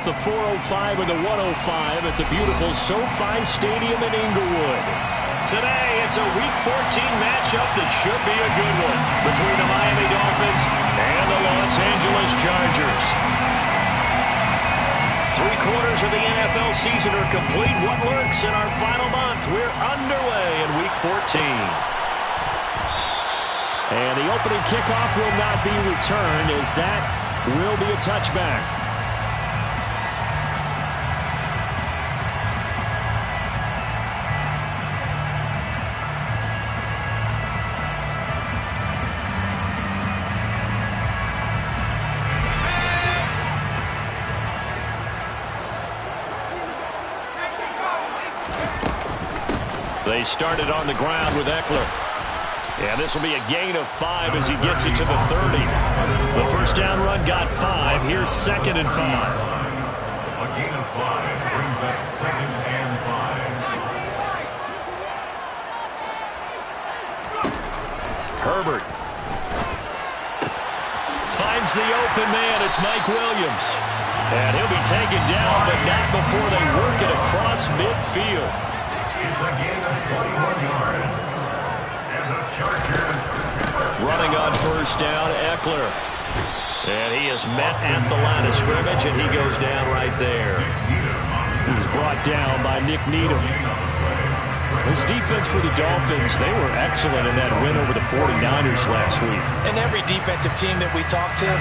the 405 and the 105 at the beautiful SoFi Stadium in Inglewood. Today, it's a Week 14 matchup that should be a good one between the Miami Dolphins and the Los Angeles Chargers. 3/4 of the NFL season are complete. What lurks in our final month? We're underway in Week 14. And the opening kickoff will not be returned, as that will be a touchback. They started on the ground with Eckler. And this will be a gain of 5 as he gets it to the 30. The first down run got 5. Here's 2nd and 5. A gain of 5 brings up 2nd and 5. Herbert finds the open man. It's Mike Williams. And he'll be taken down, but not before they work it across midfield. It's a gain of 21 yards. Running on first down, Eckler. And he is met at the line of scrimmage, and he goes down right there. He was brought down by Nick Needham. This defense for the Dolphins, they were excellent in that win over the 49ers last week. And every defensive team that we talk to,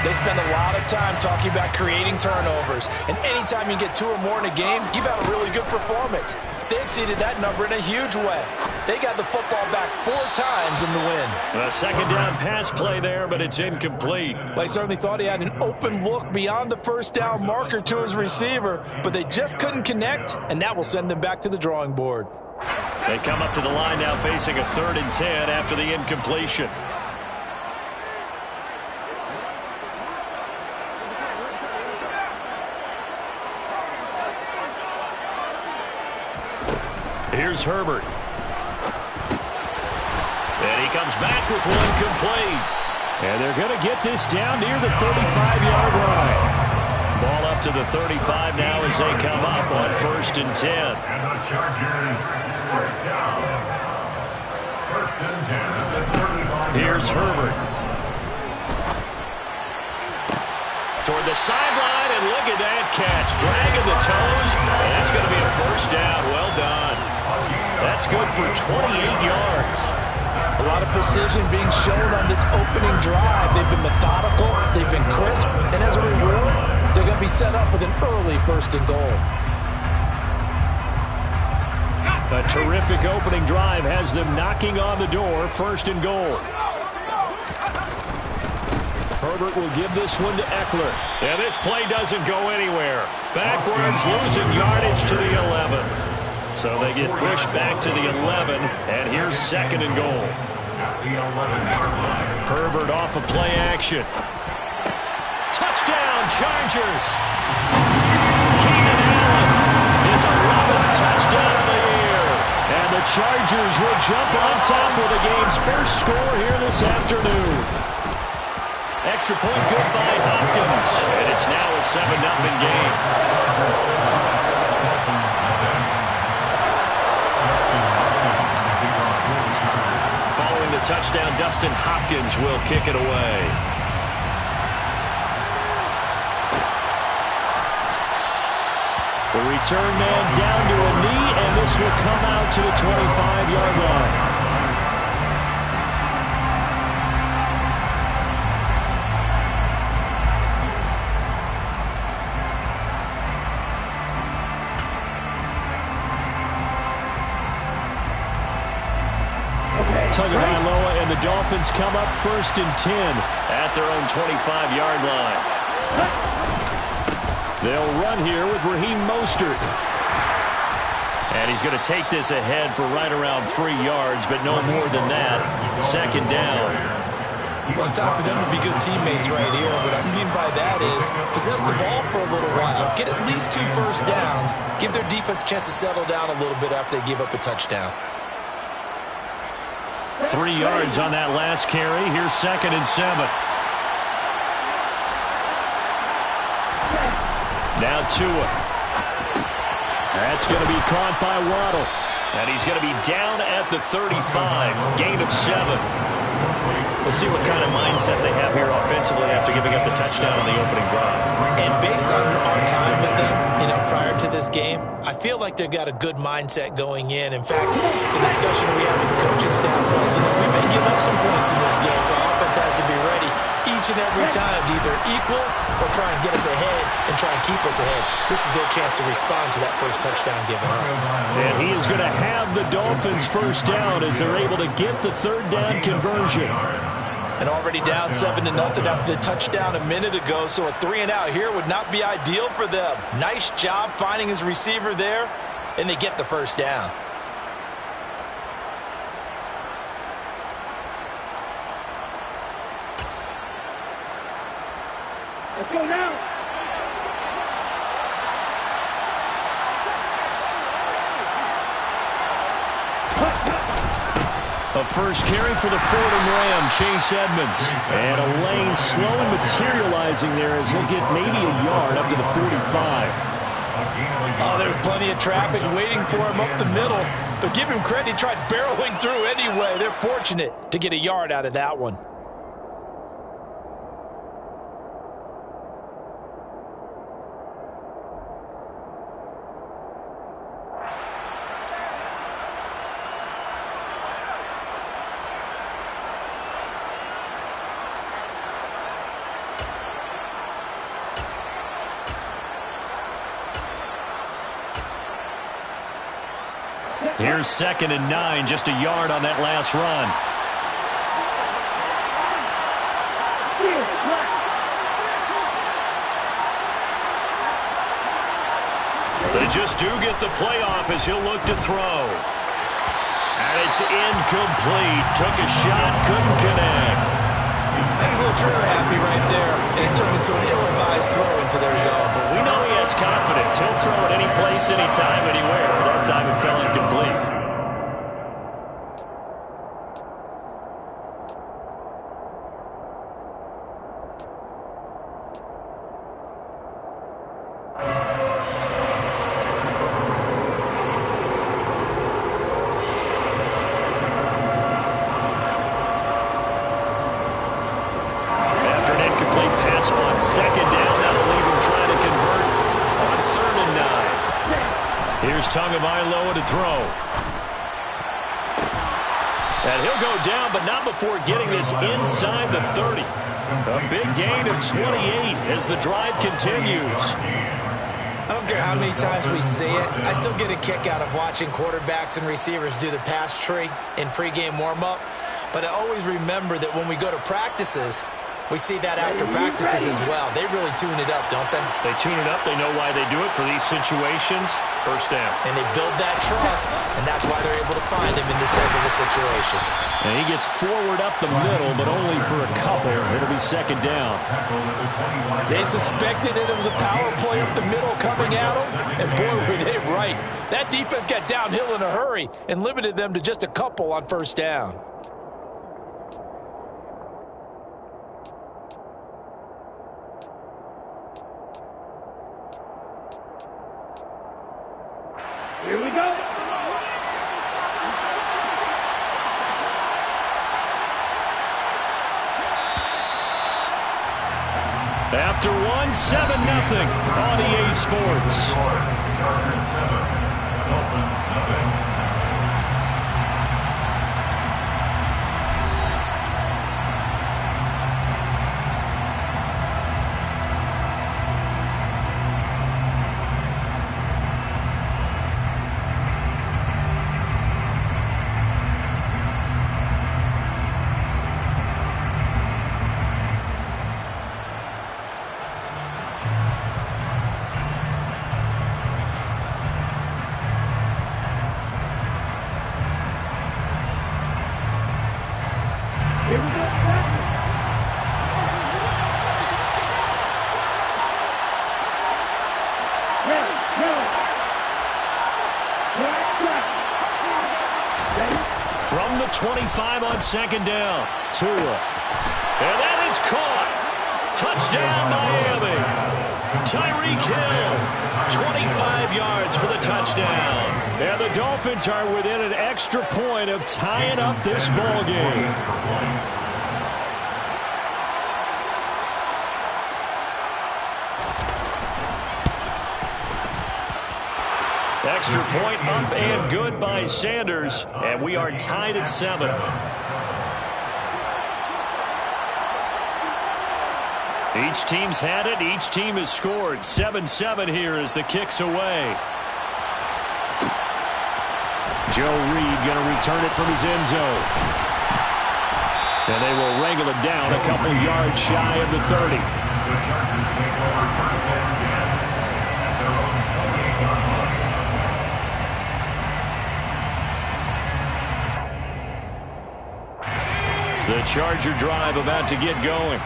they spend a lot of time talking about creating turnovers. And anytime you get 2 or more in a game, you've had a really good performance. They exceeded that number in a huge way. They got the football back 4 times in the win. A second down pass play there, but it's incomplete. They certainly thought he had an open look beyond the first down marker to his receiver, but they just couldn't connect, and that will send them back to the drawing board. They come up to the line now facing a 3rd and 10 after the incompletion. Here's Herbert. And he comes back with one complete. And they're going to get this down near the 35-yard line. Ball up to the 35 now as they come up on 1st and 10. And the Chargers, first down. 1st and 10 at the 35. Here's Herbert. Toward the sideline, and look at that catch. Dragging the toes. And that's going to be a first down. Well done. That's good for 28 yards. A lot of precision being shown on this opening drive. They've been methodical, they've been crisp, and as a reward, they're going to be set up with an early 1st and goal. A terrific opening drive has them knocking on the door. 1st and goal. Herbert will give this one to Eckler. And this play doesn't go anywhere. Backwards, losing yardage to the 11. So they get pushed back to the 11, and here's 2nd and goal. Herbert off of play action. Touchdown, Chargers! Keenan Allen, his 11th touchdown of the year. And the Chargers will jump on top with the game's first score here this afternoon. Extra point good by Hopkins, and it's now a 7-0 game. Following the touchdown, Dustin Hopkins will kick it away. The return man down to a knee, and this will come out to the 25-yard line. Tagovailoa and the Dolphins come up 1st and 10 at their own 25-yard line. They'll run here with Raheem Mostert. And he's going to take this ahead for right around 3 yards, but no more than that. 2nd down. Well, it's time for them to be good teammates right here. What I mean by that is possess the ball for a little while, get at least 2 first downs, give their defense a chance to settle down a little bit after they give up a touchdown. 3 yards on that last carry. Here's 2nd and 7. Now Tua. That's going to be caught by Waddle. And he's going to be down at the 35. Gain of 7. We'll see what kind of mindset they have here offensively after giving up the touchdown on the opening drive. And based on our time with them, prior to this game, I feel like they've got a good mindset going in. In fact, the discussion we had with the coaching staff was, we may give up some points in this game, so offense has to be ready each and every time to either equal or try and get us ahead and try and keep us ahead. This is their chance to respond to that first touchdown given up. And he is going to have the Dolphins first down as they're able to get the third down conversion. And already down 7-0 after the touchdown a minute ago, so a 3-and-out here would not be ideal for them. Nice job finding his receiver there, and they get the first down. Let's go now. A first carry for the Fordham Ram, Chase Edmonds. And a lane slowly materializing there as he'll get maybe a yard up to the 45. Oh, there's plenty of traffic waiting for him up the middle. But give him credit, he tried barreling through anyway. They're fortunate to get a yard out of that one. Here's 2nd and 9, just a yard on that last run. They just do get the playoff as he'll look to throw. And it's incomplete. Took a shot, couldn't connect. He's a little trigger happy right there, and it turned into an ill-advised throw into their zone. We know he has confidence. He'll throw it any place, anytime, anywhere. That time it fell incomplete. On 2nd down, that'll leave him trying to convert on 3rd and 9. Here's Tagovailoa to throw. And he'll go down, but not before getting this inside the 30. A big gain of 28 as the drive continues. I don't care how many times we see it. I still get a kick out of watching quarterbacks and receivers do the pass tree in pregame warm-up. But I always remember that when we go to practices, we see that after practices as well. They really tune it up, don't they? They tune it up. They know why they do it for these situations. First down. And they build that trust, and that's why they're able to find him in this type of a situation. And he gets forward up the middle, but only for a couple. It'll be 2nd down. They suspected it was a power play up the middle coming at them, and boy, were they right. That defense got downhill in a hurry and limited them to just a couple on 1st down. Here we go. After 1, 7-0 on EA Sports. Chargers 7, Dolphins 0. From the 25 on 2nd down. Tua. And that is caught. Touchdown, Miami. Tyreek Hill, 25 yards for the touchdown. And the Dolphins are within an extra point of tying up this ball game. Extra point up and good by Sanders, and we are tied at 7. Each team's had it. Each team has scored. 7-7 here as the kick's away. Joe Reed going to return it from his end zone. And they will wrangle it down a couple yards shy of the 30. The Chargers take over first and 10 at their own 28 yard line. The Charger drive about to get going.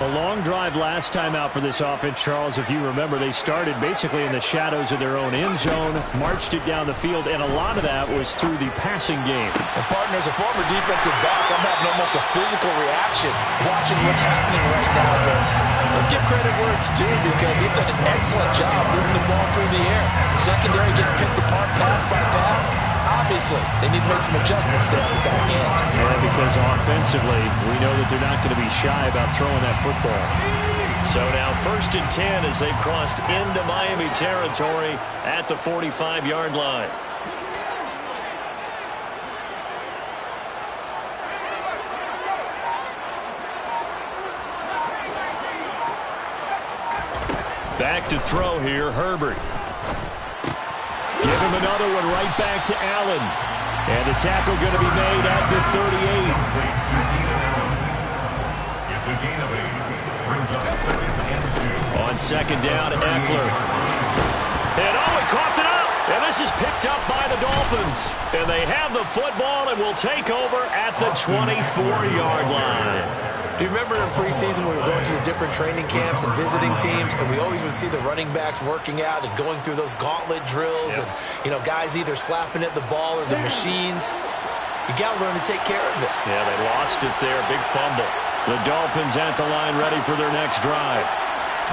A long drive last time out for this offense, Charles. If you remember, they started basically in the shadows of their own end zone, marched it down the field, and a lot of that was through the passing game. And partner, as a former defensive back, I'm having almost a physical reaction watching what's happening right now. But let's give credit where it's due because they've done an excellent job moving the ball through the air. Secondary getting picked apart pass by pass. Obviously, they need to make some adjustments there on the back end. Yeah, because offensively, we know that they're not going to be shy about throwing that football. So now 1st and 10 as they've crossed into Miami territory at the 45-yard line. Back to throw here, Herbert. Give him another one right back to Allen. And the tackle going to be made at the 38. It's a gain of 8. Brings up 2nd and 2. On 2nd down, Eckler. And he coughed it up. And this is picked up by the Dolphins. And they have the football and will take over at the 24-yard line. Do you remember in preseason when we were going to the different training camps and visiting teams, and we always would see the running backs working out and going through those gauntlet drills, and, you know, guys either slapping at the ball or the machines? You got to learn to take care of it. Yeah, they lost it there. Big fumble. The Dolphins at the line ready for their next drive.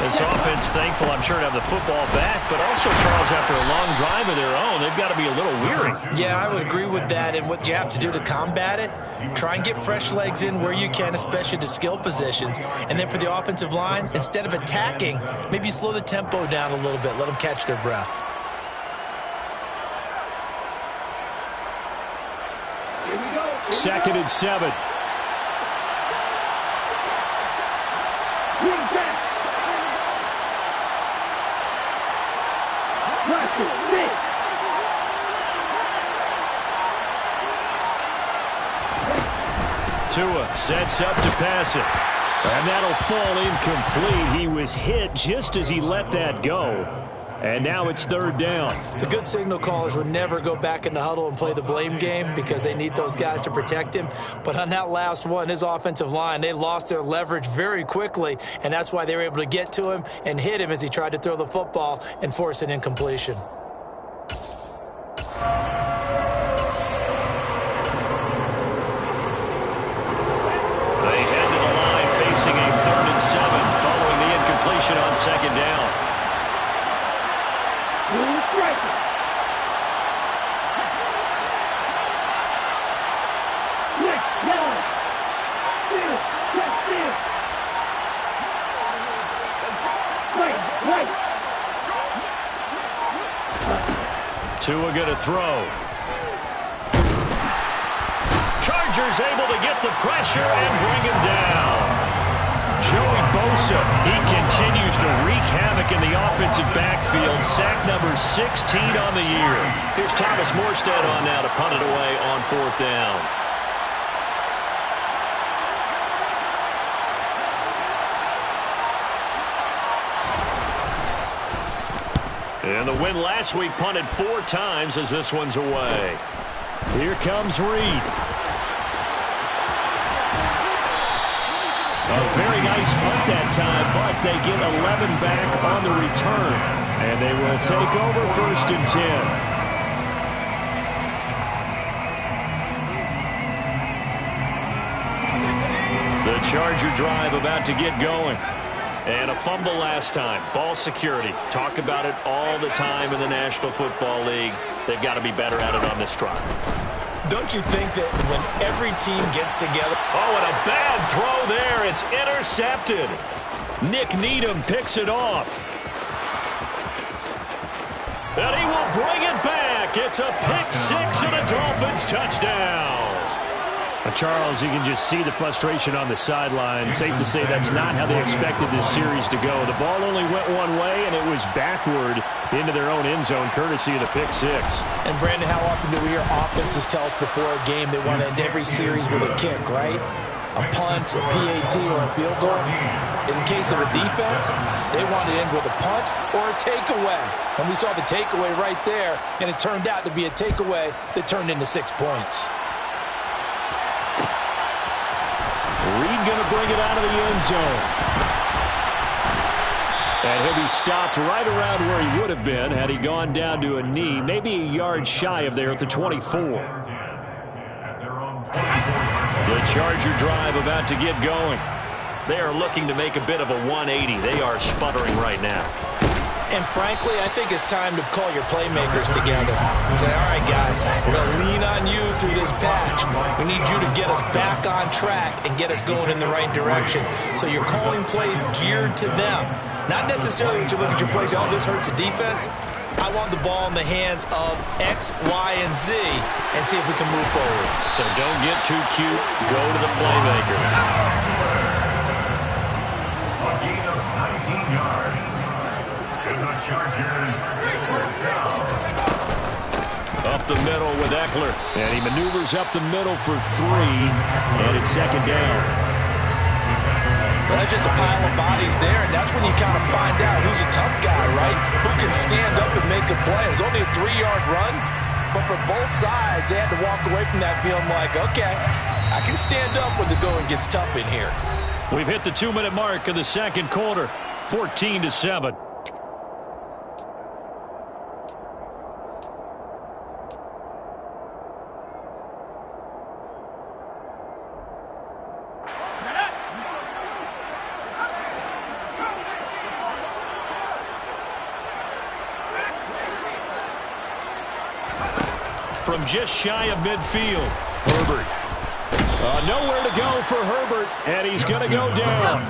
This offense thankful, I'm sure, to have the football back, but also, Charles, after a long drive of their own, they've got to be a little weary. Yeah, I would agree with that, and what you have to do to combat it, try and get fresh legs in where you can, especially to skill positions. And then for the offensive line, instead of attacking, maybe slow the tempo down a little bit, let them catch their breath. Here we go. 2nd and 7. Wing back. Rush it. Six. Tua sets up to pass it. And that'll fall incomplete. He was hit just as he let that go. And now it's 3rd down. The good signal callers would never go back in the huddle and play the blame game because they need those guys to protect him. But on that last one, his offensive line, they lost their leverage very quickly, and that's why they were able to get to him and hit him as he tried to throw the football and force an incompletion. They head to the line facing a 3rd and 7 following the incompletion on 2nd down. Blue striker. Left, yellow. Still, check still. Right. Tua going to throw. Chargers able to get the pressure and bring him down. Joey Bosa, he continues to wreak havoc in the offensive backfield. Sack number 16 on the year. Here's Thomas Morstead on now to punt it away on 4th down. And the win last week punted 4 times as this one's away. Here comes Reed. A very nice punt that time, but they get 11 back on the return. And they will take over 1st and 10. The Charger drive about to get going. And a fumble last time. Ball security. Talk about it all the time in the National Football League. They've got to be better at it on this drive. Don't you think that when every team gets together... Oh, and a bad throw there. It's intercepted. Nick Needham picks it off. And he will bring it back. It's a pick six and a Dolphins touchdown. Charles, you can just see the frustration on the sideline. Safe to say that's not how they expected this series to go. The ball only went one way, and it was backward into their own end zone, courtesy of the pick six. And, Brandon, how often do we hear offenses tell us before a game they want to end every series with a kick, right? A punt, a PAT, or a field goal. In case of a defense, they want to end with a punt or a takeaway. And we saw the takeaway right there, and it turned out to be a takeaway that turned into 6 points. Reed going to bring it out of the end zone. And he'll be stopped right around where he would have been had he gone down to a knee, maybe a yard shy of there at the 24. The Charger drive about to get going. They are looking to make a bit of a 180. They are sputtering right now. And frankly, I think it's time to call your playmakers together and say, all right, guys, we're going to lean on you through this patch. We need you to get us back on track and get us going in the right direction. So you're calling plays geared to them. Not necessarily when you look at your plays, oh, this hurts the defense. I want the ball in the hands of X, Y, and Z and see if we can move forward. So don't get too cute. Go to the playmakers. A gain of 19 yards. And the Chargers, first down. Up the middle with Eckler. And he maneuvers up the middle for 3. And it's second down. Well, that's just a pile of bodies there, and that's when you kind of find out who's a tough guy, right? Who can stand up and make a play. It was only a 3-yard run, but for both sides, they had to walk away from that feeling like, okay, I can stand up when the going gets tough in here. We've hit the 2-minute mark of the second quarter, 14-7. From just shy of midfield, Herbert. Nowhere to go for Herbert, and he's going to go down.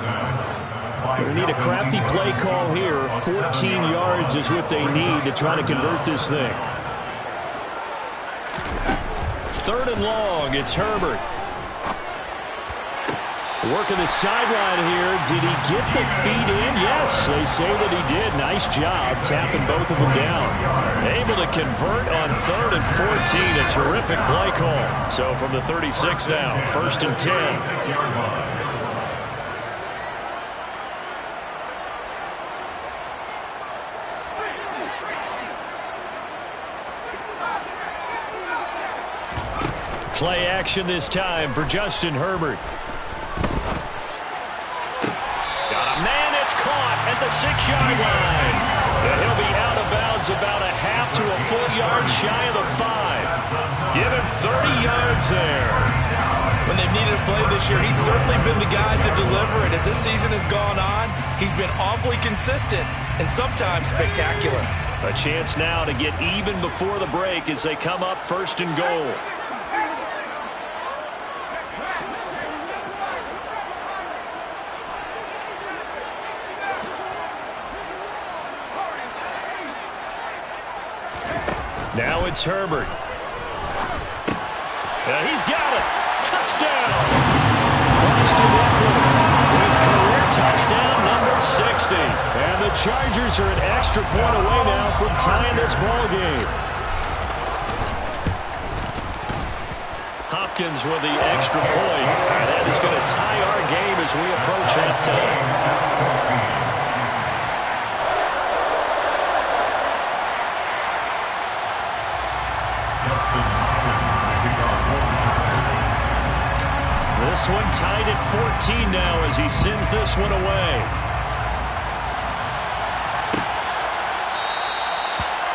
We need a crafty play call here. 14 yards is what they need to try to convert this thing. 3rd and long, it's Herbert. Working the sideline here. Did he get the feet in? Yes, they say that he did. Nice job tapping both of them down. Able to convert on 3rd and 14. A terrific play call. So from the 36 now, 1st and 10. Play action this time for Justin Herbert. Got a man, it's caught at the 6-yard line. And he'll be out of bounds about a half to a full yard shy of the 5. Give him 30 yards there. When they've needed a play this year, he's certainly been the guy to deliver it. As this season has gone on, he's been awfully consistent and sometimes spectacular. A chance now to get even before the break as they come up 1st and goal. Now it's Herbert. He's got it. Touchdown. Austin Eckler with career touchdown number 60. And the Chargers are an extra point away now from tying this ball game. Hopkins with the extra point. That is going to tie our game as we approach halftime. This one tied at 14 now as he sends this one away.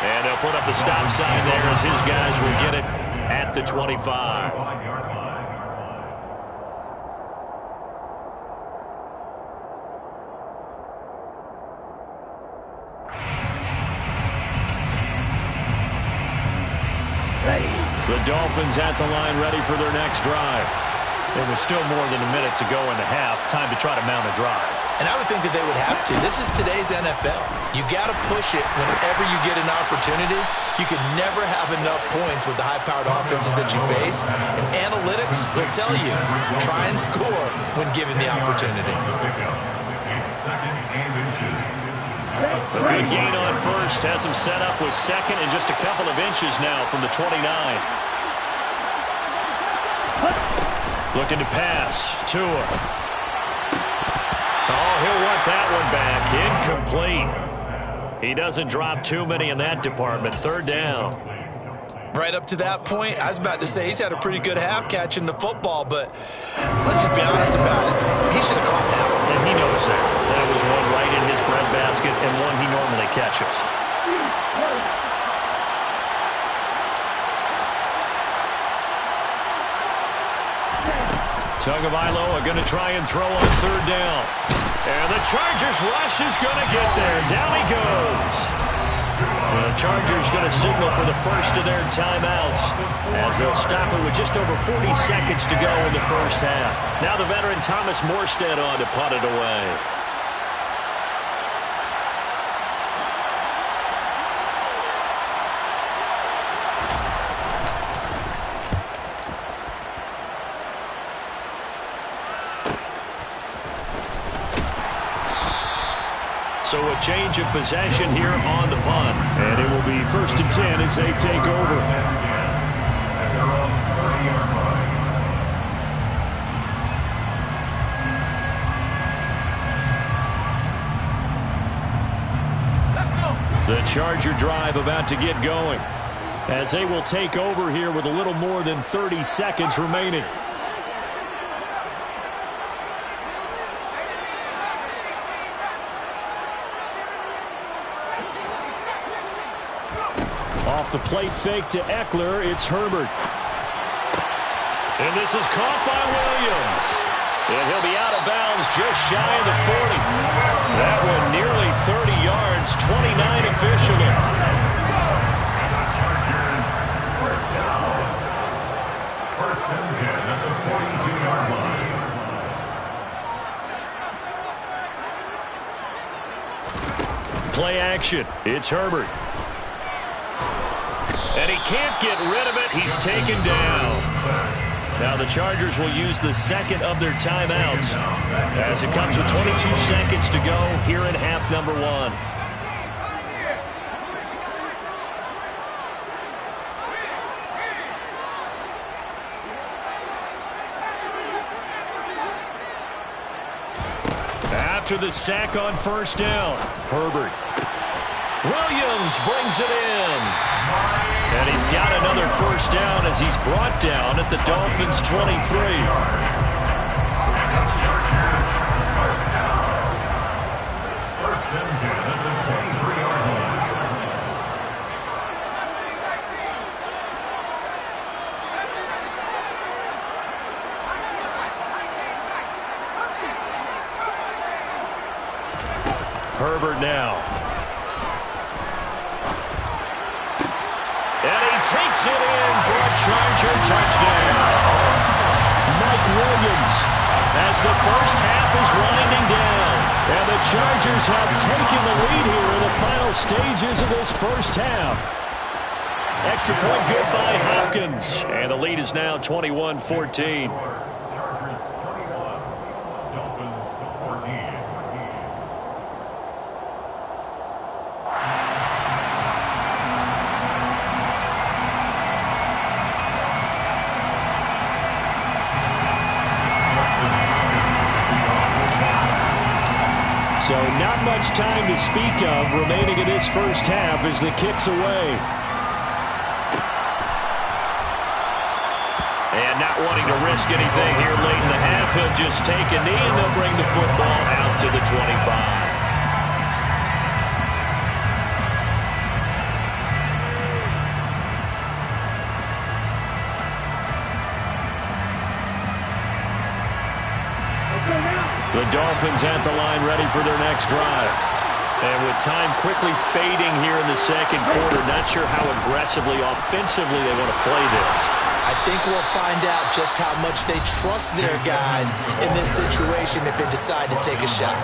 And they'll put up the stop sign there as his guys will get it at the 25. The Dolphins at the line ready for their next drive. There was still more than a minute to go in the half. Time to try to mount a drive. And I would think that they would have to. This is today's NFL. You got to push it whenever you get an opportunity. You can never have enough points with the high-powered offenses that you face. And analytics will tell you, try and score when given the opportunity. A good gain on first. Has him set up with second and just a couple of inches now from the 29. Looking to pass. Tua. Oh, he'll want that one back. Incomplete. He doesn't drop too many in that department. Third down. Right up to that point, I was about to say he's had a pretty good half catching the football, but let's just be honest about it. He should have caught that one. And he knows that. That was one right in his breadbasket and one he normally catches. Tagovailoa going to try and throw on third down. And the Chargers rush is going to get there. Down he goes. And the Chargers going to signal for the first of their timeouts as they'll stop it with just over 40 seconds to go in the first half. Now the veteran Thomas Morstead on to punt it away. So a change of possession here on the punt. And it will be 1st and 10 as they take over. The Charger drive about to get going as they will take over here with a little more than 30 seconds remaining. Off the play fake to Eckler, it's Herbert. And this is caught by Williams. And he'll be out of bounds just shy of the 40. That one nearly 30 yards, 29 officially. And the Chargers, first down. 1st and 10 at the 42-yard line. Play action. It's Herbert. And he can't get rid of it. He's taken down. Now the Chargers will use the second of their timeouts as it comes with 22 seconds to go here in half number 1. After the sack on first down, Herbert. Williams brings it in. And he's got another first down as he's brought down at the Dolphins' 23. Chargers, first down. 1st and 10 at the 23-yard line. Herbert now. And he takes it in for a Charger touchdown. Mike Williams as the first half is winding down. And the Chargers have taken the lead here in the final stages of this first half. Extra point good by Hopkins. And the lead is now 21-14. Chargers 21, Dolphins 14. So not much time to speak of remaining in this first half as the kick's away. And not wanting to risk anything here late in the half, he'll just take a knee and they'll bring the football out to the 25. The Dolphins at the line ready for their next drive. And with time quickly fading here in the second quarter, not sure how aggressively, offensively they want to play this. I think we'll find out just how much they trust their guys in this situation if they decide to take a shot. A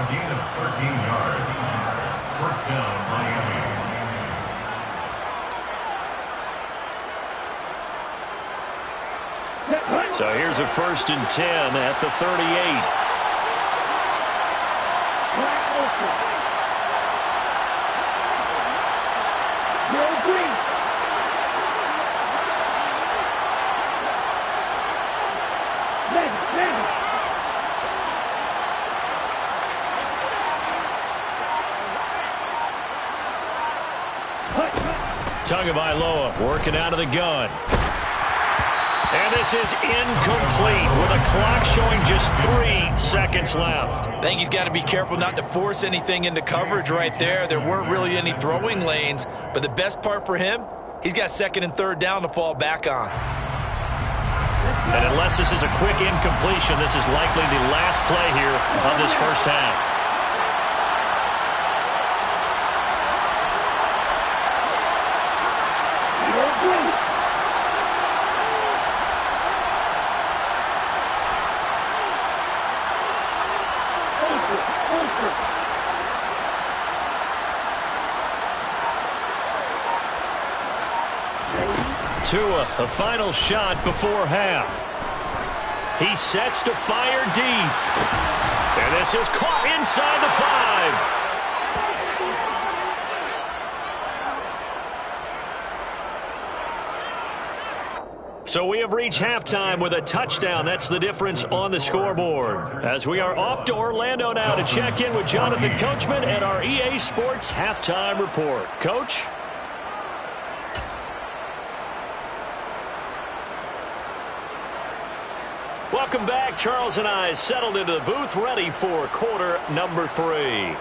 gain of 13 yards. First down, Miami. So here's a 1st and 10 at the 38. Tagovailoa working out of the gun. And this is incomplete with a clock showing just 3 seconds left. I think he's got to be careful not to force anything into coverage right there. There weren't really any throwing lanes, but the best part for him, he's got 2nd and 3rd down to fall back on. And unless this is a quick incompletion, this is likely the last play here of this first half. Tua, a final shot before half. He sets to fire deep. And this is caught inside the 5. So we have reached halftime with a touchdown. That's the difference on the scoreboard. As we are off to Orlando now to check in with Jonathan Coachman and our EA Sports Halftime Report. Coach? Welcome back. Charles and I settled into the booth, ready for quarter number 3.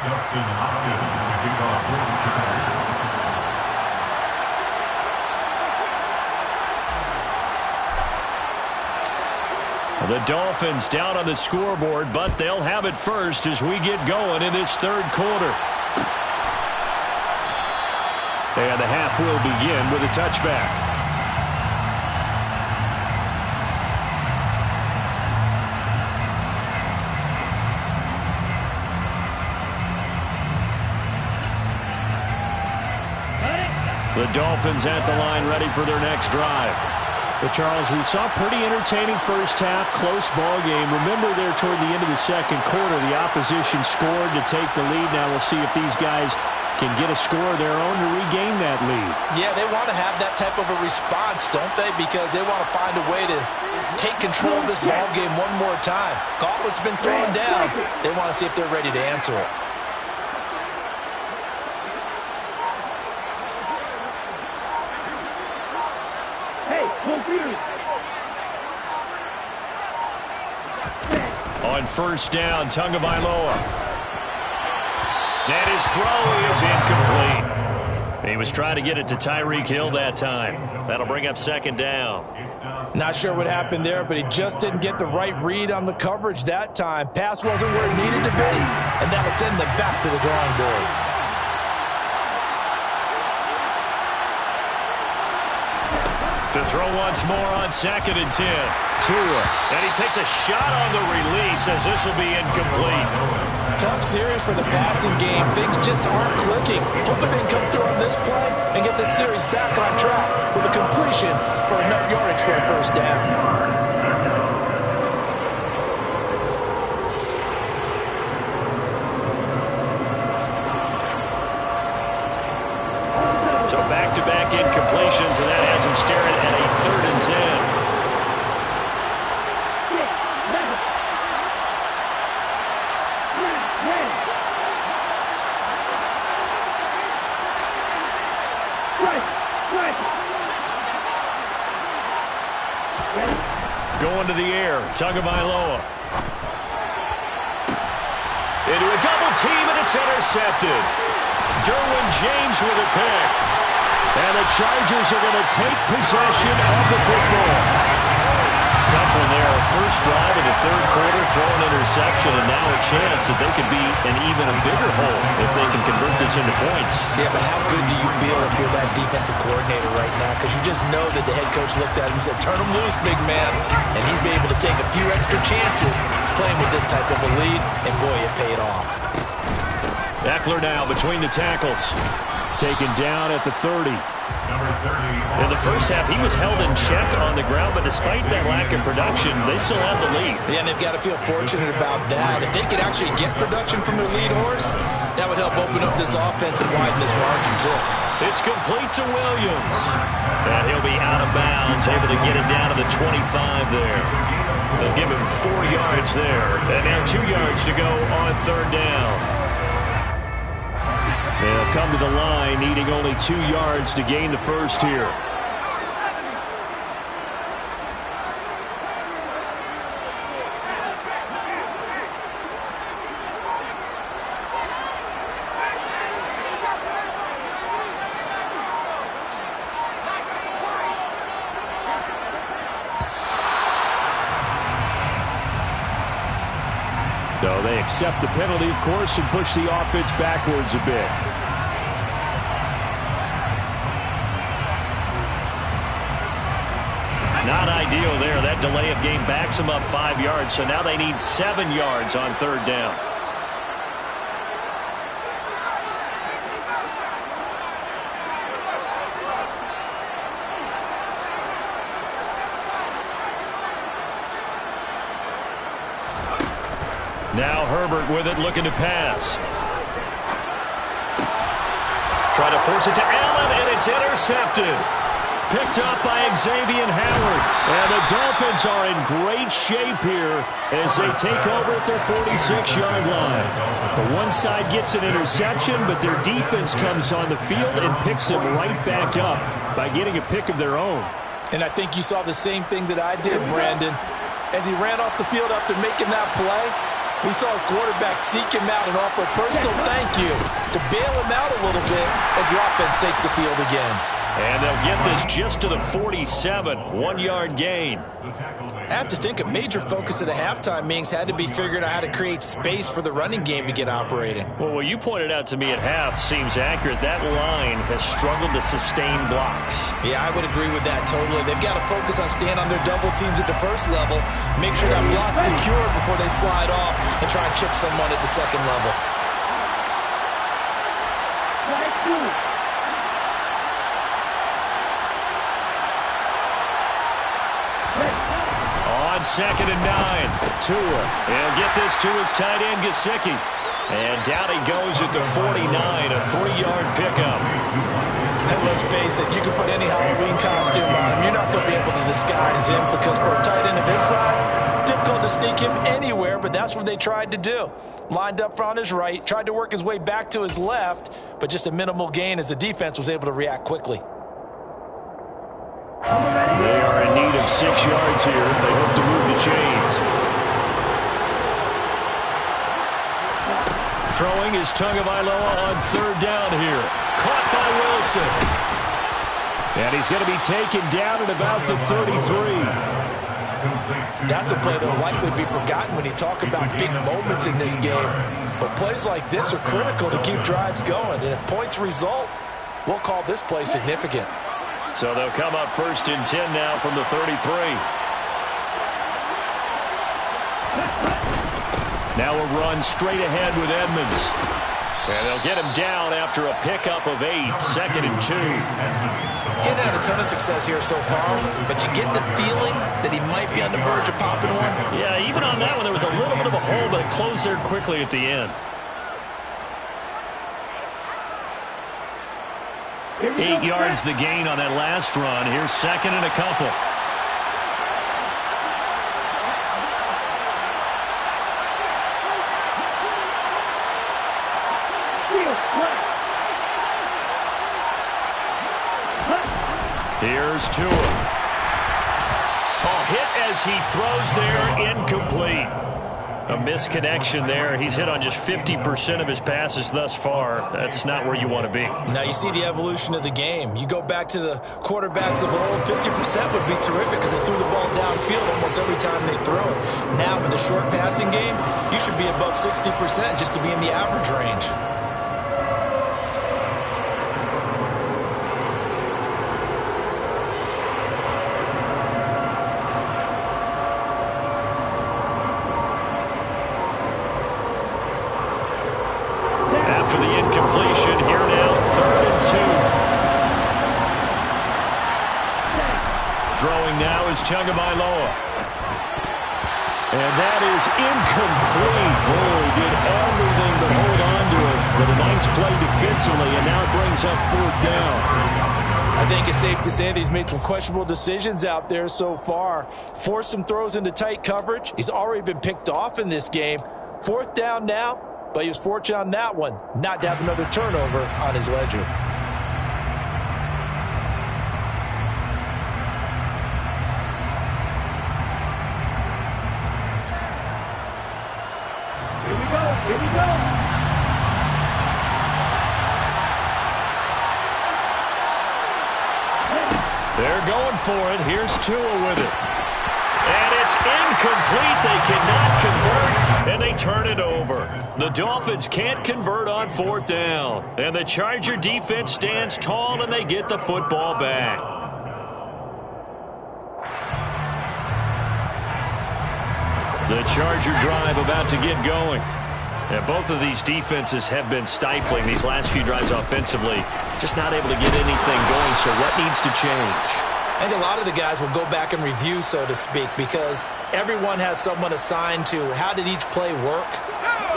Justin Hopkins to kick off for the Chargers. The Dolphins down on the scoreboard, but they'll have it first as we get going in this 3rd quarter. And the half will begin with a touchback. The Dolphins at the line ready for their next drive. Well, Charles, we saw a pretty entertaining first half, close ball game. Remember there toward the end of the second quarter, the opposition scored to take the lead. Now we'll see if these guys can get a score of their own to regain that lead. Yeah, they want to have that type of a response, don't they? Because they want to find a way to take control of this ball game one more time. Gauntlet's been thrown down. They want to see if they're ready to answer it. On first down, Tagovailoa. And his throw is incomplete. He was trying to get it to Tyreek Hill that time. That'll bring up 2nd down. Not sure what happened there, but he just didn't get the right read on the coverage that time. Pass wasn't where it needed to be, and that'll send them back to the drawing board. To throw once more on 2nd and 10. Tua. And he takes a shot on the release as this will be incomplete. Tough series for the passing game. Things just aren't clicking. Hoping they can come through on this play and get this series back on track with a completion for enough yardage for a first down. So back-to-back incompletions, and that has him staring at a 3rd and 10. Going to the air, Tagovailoa. Into a double team, and it's intercepted. Derwin James with a pick. And the Chargers are going to take possession of the football. Tough one there. First drive in the third quarter, throw an interception, and now a chance that they could be in even a bigger hole if they can convert this into points. Yeah, but how good do you feel if you're that defensive coordinator right now? Because you just know that the head coach looked at him and said, turn him loose, big man. And he'd be able to take a few extra chances playing with this type of a lead, and boy, it paid off. Eckler now between the tackles. Taken down at the 30. In the first half, he was held in check on the ground, but despite that lack of production, they still have the lead. Yeah, and they've got to feel fortunate about that. If they could actually get production from their lead horse, that would help open up this offense and widen this margin, too. It's complete to Williams. And he'll be out of bounds, able to get it down to the 25 there. They'll give him 4 yards there. And now 2 yards to go on third down. They'll come to the line, needing only 2 yards to gain the first here. So they accept the penalty, of course, and push the offense backwards a bit. Not ideal there. That delay of game backs them up 5 yards, so now they need 7 yards on third down. Now Herbert with it, looking to pass. Try to force it to Allen, and it's intercepted. Picked up by Xavier Howard. And the Dolphins are in great shape here as they take over at their 46-yard line. The one side gets an interception, but their defense comes on the field and picks them right back up by getting a pick of their own. And I think you saw the same thing that I did, Brandon. As he ran off the field after making that play, we saw his quarterback seek him out and offer a personal thank you to bail him out a little bit as the offense takes the field again. And they'll get this just to the 47, 1-yard gain. I have to think a major focus of the halftime meetings had to be figuring out how to create space for the running game to get operating. Well, what you pointed out to me at half seems accurate. That line has struggled to sustain blocks. Yeah, I would agree with that totally. They've got to focus on staying on their double teams at the first level, make sure that block's secure before they slide off and try and chip someone at the second level. On 2nd and 9, Tua. He'll get this to his tight end, Gesicki. And down he goes at the 49, a 3-yard pickup. And let's face it, you can put any Halloween costume on him. You're not going to be able to disguise him because for a tight end of his size, difficult to sneak him anywhere, but that's what they tried to do. Lined up on his right, tried to work his way back to his left, but just a minimal gain as the defense was able to react quickly. They are in need of 6 yards here if they hope to move the chains. Throwing is Tagovailoa on third down here. Caught by Wilson. And he's going to be taken down at about the 33. That's a play that will likely be forgotten when you talk about big moments in this game. But plays like this are critical to keep drives going. And if points result, we'll call this play significant. So they'll come up 1st and 10 now from the 33. Now a run straight ahead with Edmonds. And they'll get him down after a pickup of 8, 2nd and 2. Getting had a ton of success here so far, but you get the feeling that he might be on the verge of popping one. Yeah, even on that one, there was a little bit of a hole, but it closed there quickly at the end. 8 yards the gain on that last run. Here's 2nd and a couple. Here's Tua. Ball hit as he throws there, incomplete. A misconnection there. He's hit on just 50% of his passes thus far. That's not where you want to be. Now you see the evolution of the game. You go back to the quarterbacks of old, 50% would be terrific because they threw the ball downfield almost every time they throw it. Now with the short passing game, you should be above 60% just to be in the average range. After the incompletion, here now, 3rd and 2. Throwing now is Tagovailoa. And that is incomplete. Oh, he did everything but hold on to it. But a nice play defensively, and now it brings up 4th down. I think it's safe to say that he's made some questionable decisions out there so far. Forced some throws into tight coverage. He's already been picked off in this game. 4th down now. But he was fortunate on that one, not to have another turnover on his ledger. Here we go. Here we go. They're going for it. Here's Tua with it. And it's incomplete. They cannot convert, and they turn it over. The Dolphins can't convert on 4th down. And the Charger defense stands tall, and they get the football back. The Charger drive about to get going. And both of these defenses have been stifling these last few drives offensively. Just not able to get anything going, so what needs to change? I think a lot of the guys will go back and review, so to speak, because everyone has someone assigned to how did each play work.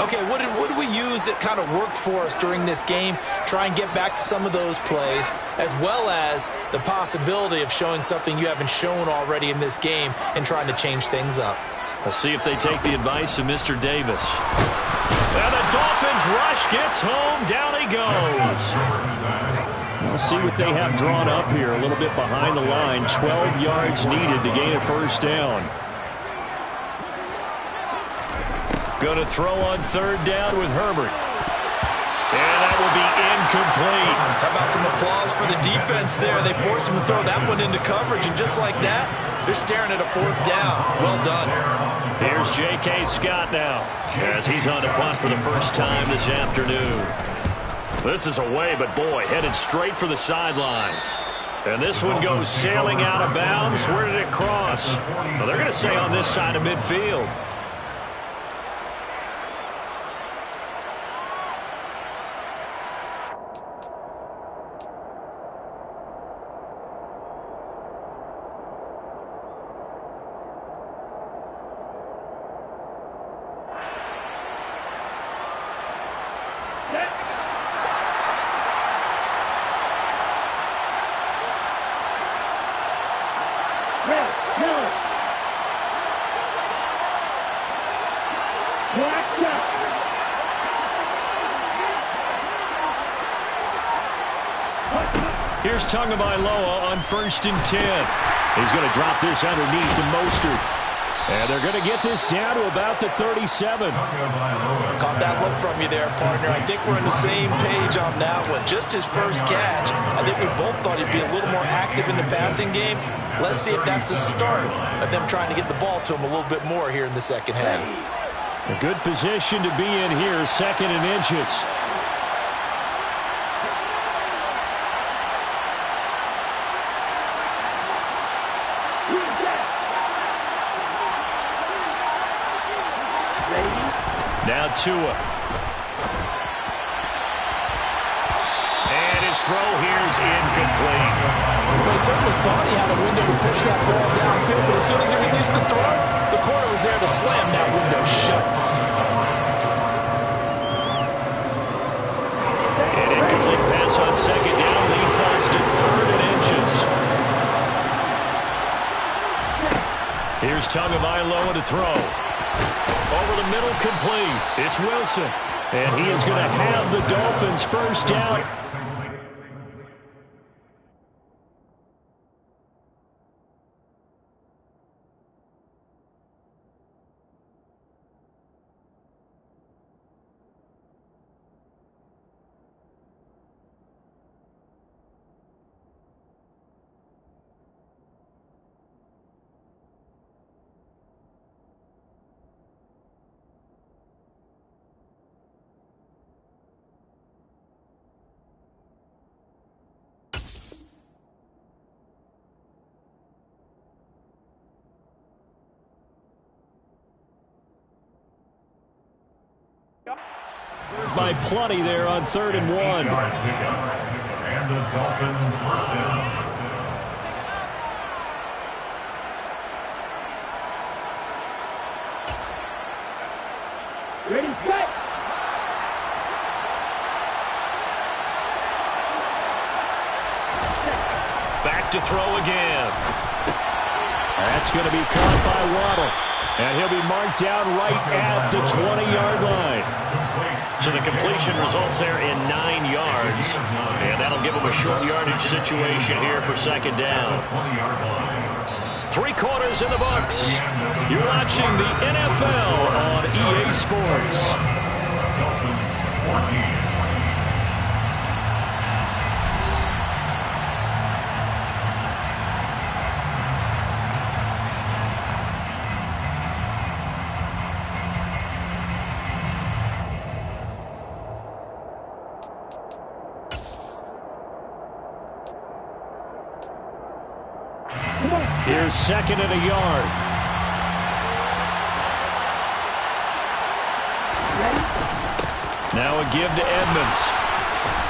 Okay, what did we use that kind of worked for us during this game? Try and get back to some of those plays, as well as the possibility of showing something you haven't shown already in this game and trying to change things up. We'll see if they take the advice of Mr. Davis. And the Dolphins rush gets home. Down he goes. We'll see what they have drawn up here. A little bit behind the line. 12 yards needed to gain a 1st down. Going to throw on 3rd down with Herbert. And that will be incomplete. How about some applause for the defense there? They forced him to throw that one into coverage, and just like that, they're staring at a 4th down. Well done. Here's J.K. Scott now, as he's on to punt for the first time this afternoon. This is away, but boy, headed straight for the sidelines. And this one goes sailing out of bounds. Where did it cross? Well, they're going to say on this side of midfield. Here's Tagovailoa on 1st and 10. He's going to drop this underneath to Mostert. And they're going to get this down to about the 37. Caught that look from you there, partner. I think we're on the same page on that one. Just his first catch. I think we both thought he'd be a little more active in the passing game. Let's see if that's the start of them trying to get the ball to him a little bit more here in the second half. A good position to be in here, 2nd and inches. Now Tua. And his throw here is incomplete. Well, he certainly thought he had a window to push that ball downfield, but as soon as he released the throw, the corner was there to slam that window shut. An incomplete pass on 2nd down leads us to 3rd and inches. Here's Tagovailoa to throw. Over the middle, complete. It's Wilson. And he is going to have the Dolphins' 1st down. by plenty there on 3rd and 1. And the Dolphins first down. Ready, set. Back to throw again. That's going to be caught by Waddle. And he'll be marked down right at the 20-yard line. So the completion results there in 9 yards. And that'll give him a short yardage situation here for 2nd down. 3 quarters in the books. You're watching the NFL on EA Sports. Dolphins 14. Here's 2nd and a yard. Now a give to Edmonds.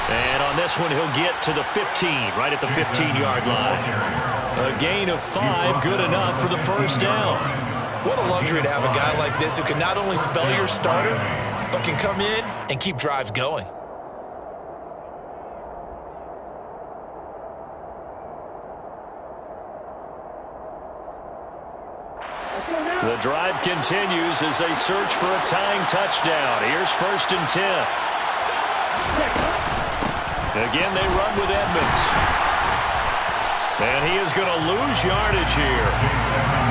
And on this one, he'll get to the 15, right at the 15-yard line. A gain of 5, good enough for the 1st down. What a luxury to have a guy like this who can not only spell your starter, but can come in and keep drives going. The drive continues as they search for a tying touchdown. Here's 1st and 10. Again, they run with Edmonds. And he is going to lose yardage here.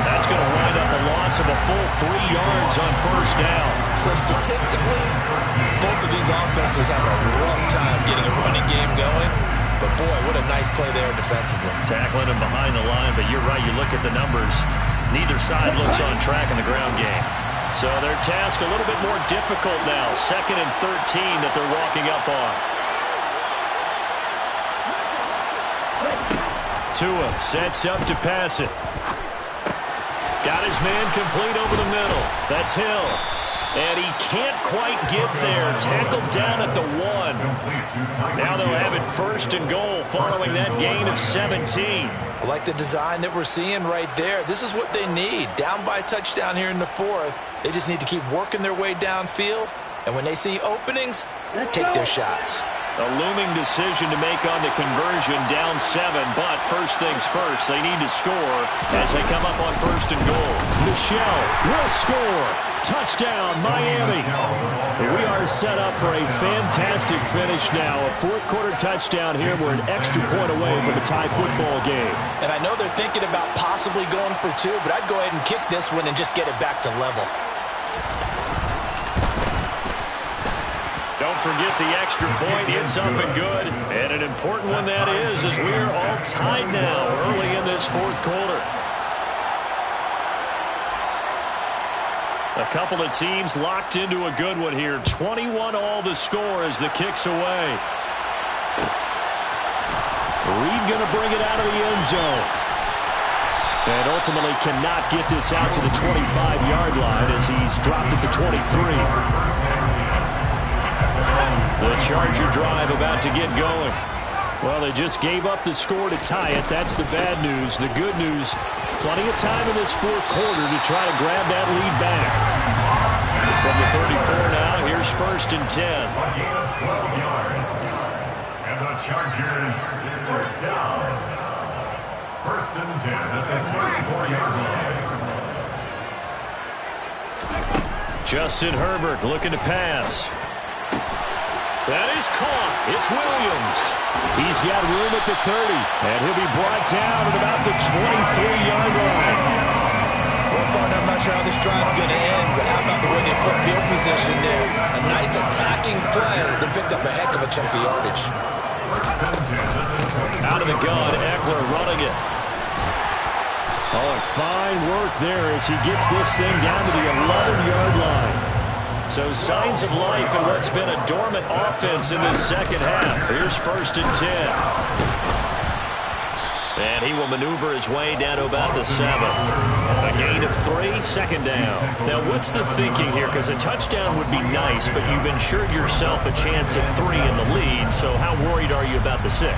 That's going to wind up a loss of a full 3 yards on 1st down. So statistically, both of these offenses have a rough time getting a running game going. But boy, what a nice play there defensively. Tackling him behind the line, but you're right, you look at the numbers. Neither side looks on track in the ground game. So their task a little bit more difficult now. 2nd and 13 that they're walking up on. Tua sets up to pass it. Got his man complete over the middle. That's Hill. And he can't quite get there. Tackled down at the 1. Now they'll have it 1st and goal following that gain of 17. I like the design that we're seeing right there. This is what they need. Down by a touchdown here in the 4th. They just need to keep working their way downfield. And when they see openings, take their shots. A looming decision to make on the conversion, down 7, but first things first, they need to score as they come up on 1st and goal. Michel will score. Touchdown, Miami. We are set up for a fantastic finish now. A 4th quarter touchdown here. We're an extra point away from a tie football game. And I know they're thinking about possibly going for 2, but I'd go ahead and kick this one and just get it back to level. Don't forget the extra point. It's up and good. And an important one that is, as we're all tied now early in this 4th quarter. A couple of teams locked into a good one here. 21-all the score as the kick's away. Reed going to bring it out of the end zone. And ultimately cannot get this out to the 25-yard line as he's dropped at the 23. The Charger drive about to get going. Well, they just gave up the score to tie it. That's the bad news. The good news, plenty of time in this 4th quarter to try to grab that lead back. From the 34 now, here's 1st and 10. A gain of 12 yards. And the Chargers first down. 1st and 10 at the 34-yard line. Justin Herbert looking to pass. That is caught. It's Williams. He's got room at the 30, and he'll be brought down at about the 23-yard line. Well, partner, I'm not sure how this drive's going to end, but how about the way they flip field position there? A nice attacking play that picked up a heck of a chunk of yardage. Out of the gun, Eckler running it. Oh, fine work there as he gets this thing down to the 11-yard line. So signs of life in what's been a dormant offense in this 2nd half. Here's 1st and 10. And he will maneuver his way down to about the 7. A gain of 3, second down. Now, what's the thinking here? Because a touchdown would be nice, but you've ensured yourself a chance at 3 in the lead, so how worried are you about the 6?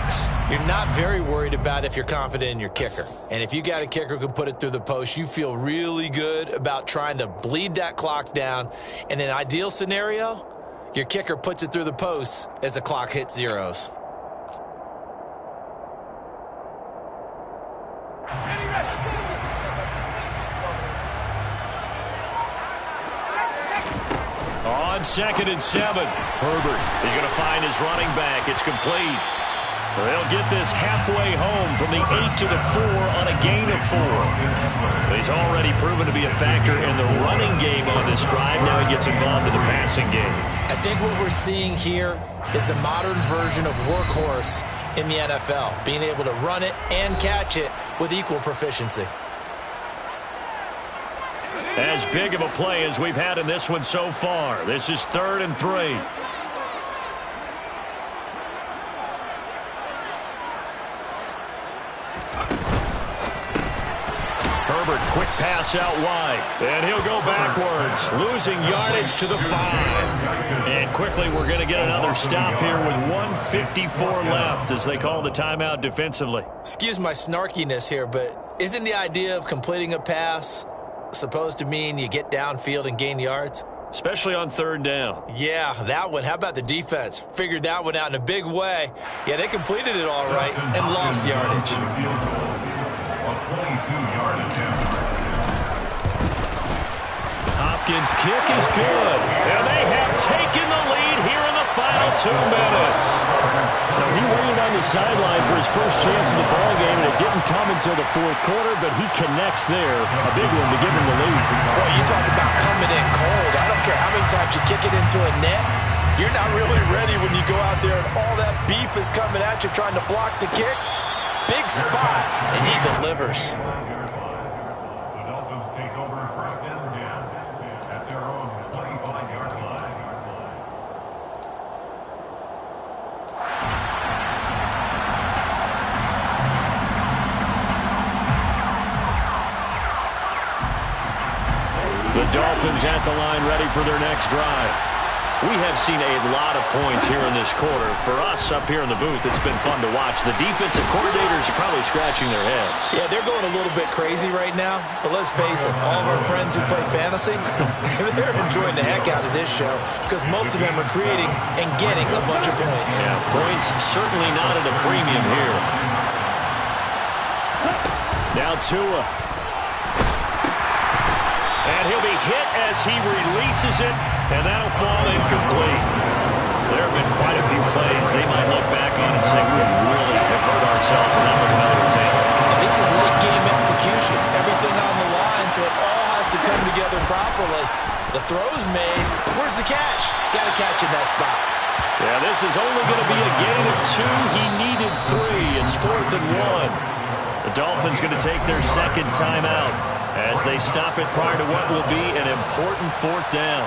You're not very worried about if you're confident in your kicker. And if you got a kicker who can put it through the post, you feel really good about trying to bleed that clock down. In an ideal scenario, your kicker puts it through the post as the clock hits zeros. On 2nd and 7, Herbert is going to find his running back. It's complete. They'll get this halfway home from the 8 to the 4 on a gain of 4. He's already proven to be a factor in the running game on this drive. Now he gets involved in the passing game. I think what we're seeing here is the modern version of workhorse in the NFL, being able to run it and catch it with equal proficiency. As big of a play as we've had in this one so far. This is 3rd and 3. Herbert, quick pass out wide. And he'll go backwards, losing yardage to the 5. And quickly we're going to get another stop here with 1:54 left as they call the timeout defensively. Excuse my snarkiness here, but isn't the idea of completing a pass supposed to mean you get downfield and gain yards? Especially on 3rd down. Yeah, that one. How about the defense? Figured that one out in a big way. Yeah, they completed it all right and lost yardage. Hopkins' kick is good. And they have taken the lead here in the final 2 minutes. So he waited on the sideline for his first chance in the ballgame, and it didn't come until the 4th quarter, but he connects there. A big one to give him the lead. Boy, you talk about coming in cold. I don't care how many times you kick it into a net. You're not really ready when you go out there and all that beef is coming at you trying to block the kick. Big spot, and he delivers. The Dolphins take over 1st and 10 at their own 25-yard line. The Dolphins at the line ready for their next drive. We have seen a lot of points here in this quarter. For us up here in the booth, it's been fun to watch. The defensive coordinators are probably scratching their heads. Yeah, they're going a little bit crazy right now. But let's face it, all of our friends who play fantasy, they're enjoying the heck out of this show because most of them are creating and getting a bunch of points. Yeah, points certainly not at a premium here. Now Tua. And he'll be hit as he releases it. And that'll fall incomplete. There have been quite a few plays they might look back on and say, we really have hurt ourselves, and that was another example. And this is late-game execution. Everything on the line, so it all has to come together properly. The throw's made. Where's the catch? Got to catch in that spot. Yeah, this is only going to be a gain of 2. He needed 3. It's 4th and 1. The Dolphins going to take their 2nd timeout as they stop it prior to what will be an important 4th down.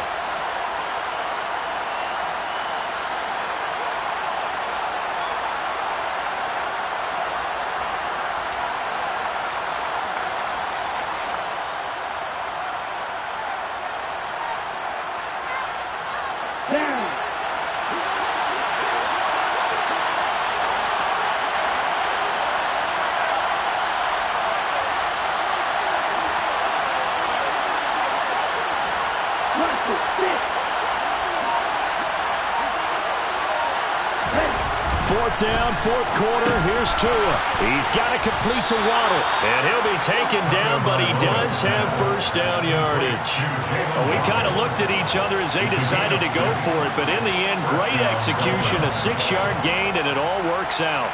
Down, 4th quarter. Here's Tua. He's got to complete to Waddle. And he'll be taken down, but he does have 1st down yardage. Well, we kind of looked at each other as they decided to go for it, but in the end, great execution, a 6-yard gain, and it all works out.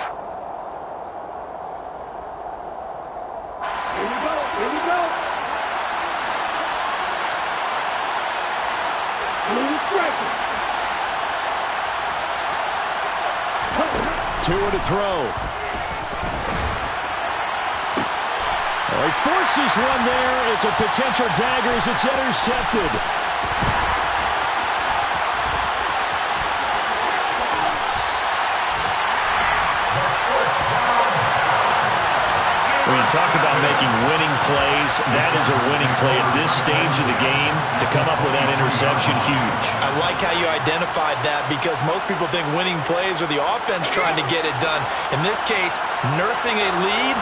Here we go. Here we go. Blue striker. Tua to throw. He forces one there. It's a potential dagger as it's intercepted. When you talk about making winning plays, that is a winning play at this stage of the game. To come up with that interception, huge. I like how you identified that because most people think winning plays are the offense trying to get it done. In this case, nursing a lead,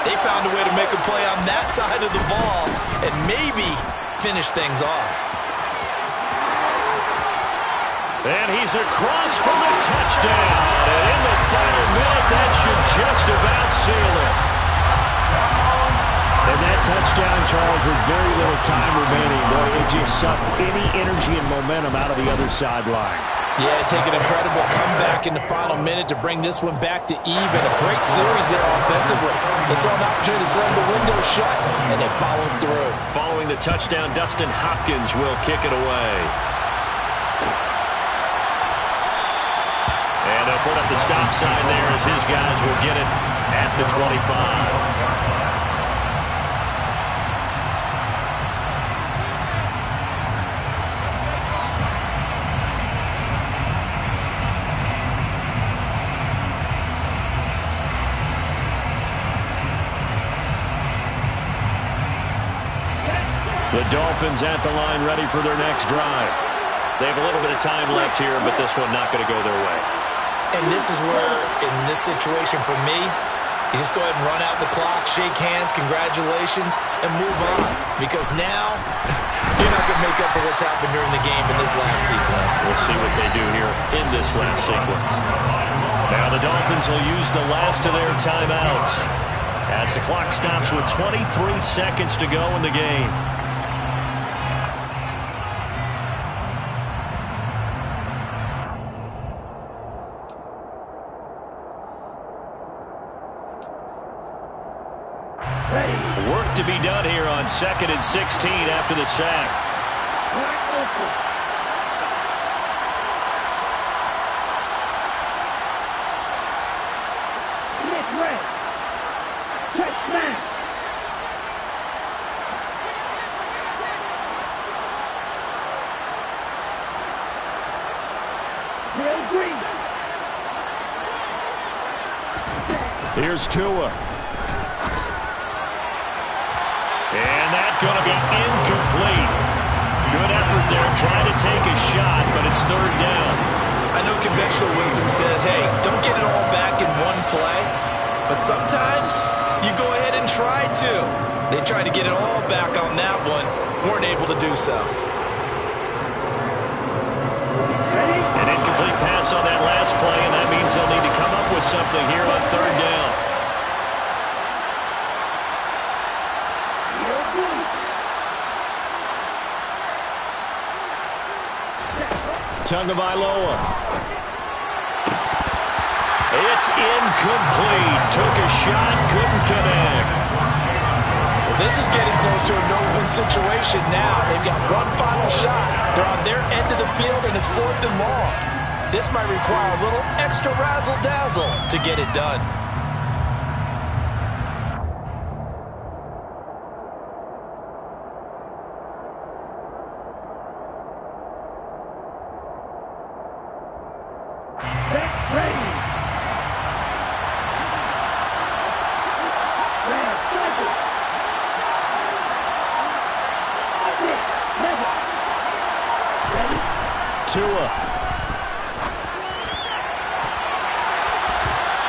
they found a way to make a play on that side of the ball and maybe finish things off. And he's across for the touchdown. And in the final minute, that should just about seal it. And that touchdown, Charles, with very little time remaining, boy, it just sucked any energy and momentum out of the other sideline. Yeah, take an incredible comeback in the final minute to bring this one back to even. A great series there offensively. They saw an opportunity to slam the window shut, and they followed through. Following the touchdown, Dustin Hopkins will kick it away. And they'll put up the stop sign there as his guys will get it at the 25. The Dolphins at the line ready for their next drive. They have a little bit of time left here, but this one not going to go their way. And this is where, in this situation for me, you just go ahead and run out the clock, shake hands, congratulations, and move on. Because now, you're not going to make up for what's happened during the game in this last sequence. We'll see what they do here in this last sequence. Now the Dolphins will use the last of their timeouts as the clock stops with 23 seconds to go in the game. Work to be done here on 2nd and 16 after the sack. Here's Tua. And that's going to be incomplete. Good effort there, trying to take a shot, but it's third down. I know conventional wisdom says, hey, don't get it all back in one play. But sometimes you go ahead and try to. They tried to get it all back on that one, weren't able to do so. An incomplete pass on that last play, and that means they'll need to come up with something here on third down. Tagovailoa. It's incomplete. Took a shot, couldn't connect. Well, this is getting close to a no-win situation now. They've got one final shot. They're on their end of the field, and it's 4th and long. This might require a little extra razzle-dazzle to get it done. Tua.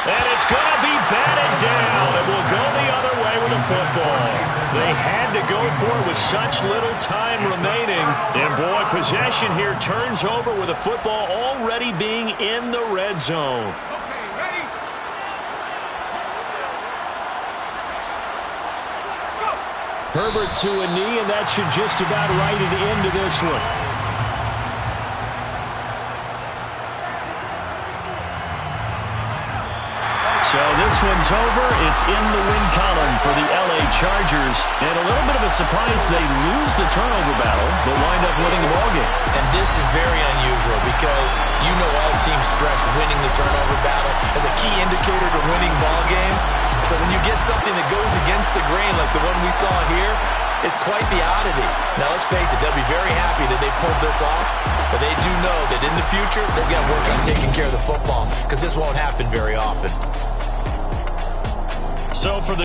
And it's going to be batted down. It will go the other way with the football. They had to go for it with such little time remaining. And, boy, possession here turns over with the football already being in the red zone. Herbert to a knee, and that should just about write it into this one. So this one's over. It's in the win column for the LA Chargers. And a little bit of a surprise, they lose the turnover battle, but wind up winning the ballgame. And this is very unusual because you know all teams stress winning the turnover battle as a key indicator to winning ball games. So when you get something that goes against the grain like the one we saw here, it's quite the oddity. Now let's face it, they'll be very happy that they pulled this off, but they do know that in the future they've got to work on taking care of the football because this won't happen very often. So for the